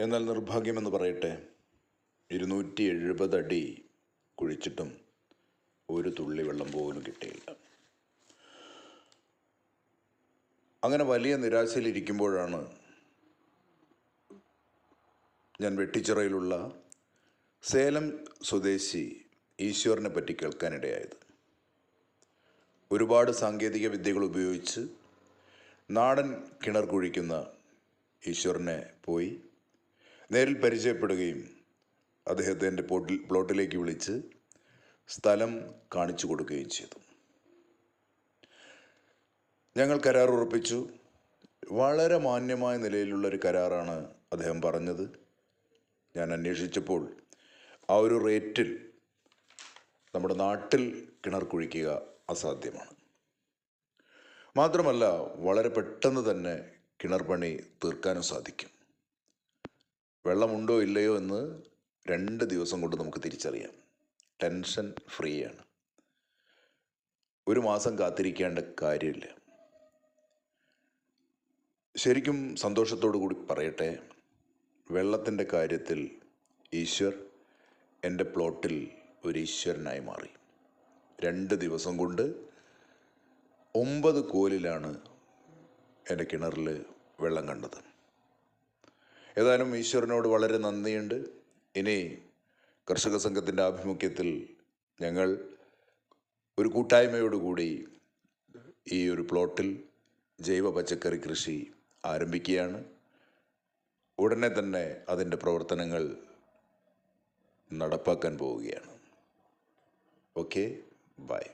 എന്നാൽ നിർഭാഗ്യമെന്ന് പറയട്ടെ, 270 അടി കുഴിച്ചിട്ടും ഒരു തുള്ളി വെള്ളം പോലും കിട്ടിയില്ല. അങ്ങനെ വലിയ നിരാശയിലിരിക്കുമ്പോഴാണ് ഞാൻ വെട്ടിച്ചിറയിലുള്ള സേലം സ്വദേശി ഈശ്വറിനെ പറ്റി കേൾക്കാനിടയായത്. ഒരുപാട് സാങ്കേതിക വിദ്യകൾ ഉപയോഗിച്ച് നാടൻ കിണർ കുഴിക്കുന്ന ഈശ്വറിനെ പോയി നേരിൽ പരിചയപ്പെടുകയും അദ്ദേഹത്തെ എൻ്റെ പ്ലോട്ടിലേക്ക് വിളിച്ച് സ്ഥലം കാണിച്ചു കൊടുക്കുകയും ചെയ്തു. ഞങ്ങൾ കരാർ ഉറപ്പിച്ചു. വളരെ മാന്യമായ നിലയിലുള്ളൊരു കരാറാണ് അദ്ദേഹം പറഞ്ഞത്. ഞാൻ അന്വേഷിച്ചപ്പോൾ ആ ഒരു റേറ്റിൽ നമ്മുടെ നാട്ടിൽ കിണർ കുഴിക്കുക അസാധ്യമാണ്. മാത്രമല്ല, വളരെ പെട്ടെന്ന് തന്നെ കിണർ പണി തീർക്കാനും സാധിക്കും. വെള്ളമുണ്ടോ ഇല്ലയോ എന്ന് 2 ദിവസം കൊണ്ട് നമുക്ക് തിരിച്ചറിയാം. ടെൻഷൻ ഫ്രീ ആണ്. 1 മാസം കാത്തിരിക്കേണ്ട കാര്യമില്ല. ശരിക്കും സന്തോഷത്തോടു കൂടി പറയട്ടെ, വെള്ളത്തിൻ്റെ കാര്യത്തിൽ ഈശ്വർ എൻ്റെ പ്ലോട്ടിൽ ഒരു ഈശ്വരനായി മാറി. 2 ദിവസം കൊണ്ട് 9 കോലിലാണ് എൻ്റെ കിണറിൽ വെള്ളം കണ്ടത്. ഏതായാലും ഈശ്വരനോട് വളരെ നന്ദിയുണ്ട്. ഇനി കർഷക സംഘത്തിൻ്റെ ആഭിമുഖ്യത്തിൽ ഞങ്ങൾ ഒരു കൂട്ടായ്മയോടുകൂടി ഈ ഒരു പ്ലോട്ടിൽ ജൈവ പച്ചക്കറി കൃഷി ആരംഭിക്കുകയാണ്. ഉടനെ തന്നെ അതിൻ്റെ പ്രവർത്തനങ്ങൾ നടപ്പാക്കാൻ പോവുകയാണ്. Okay, by.